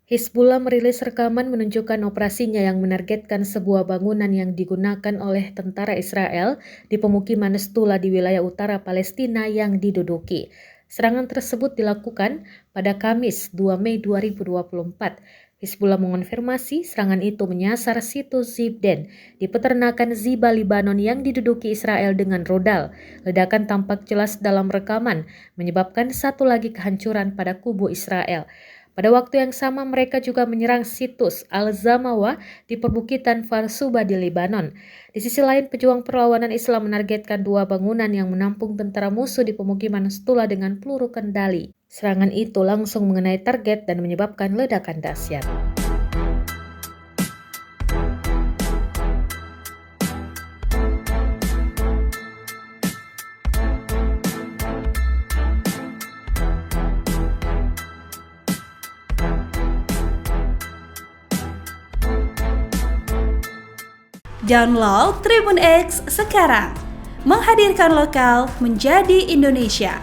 Hizbullah merilis rekaman menunjukkan operasinya yang menargetkan sebuah bangunan yang digunakan oleh tentara Israel di pemukiman Stula di wilayah utara Palestina yang diduduki. Serangan tersebut dilakukan pada Kamis 2 Mei 2024. Hizbullah mengonfirmasi serangan itu menyasar situs Zibden di peternakan Ziba, Libanon yang diduduki Israel dengan rudal. Ledakan tampak jelas dalam rekaman, menyebabkan satu lagi kehancuran pada kubu Israel. Pada waktu yang sama mereka juga menyerang situs Al-Zamawa di perbukitan Farsuba di Lebanon. Di sisi lain, pejuang perlawanan Islam menargetkan dua bangunan yang menampung tentara musuh di pemukiman Stula dengan peluru kendali. Serangan itu langsung mengenai target dan menyebabkan ledakan dahsyat. Download Tribun X sekarang, menghadirkan lokal menjadi Indonesia.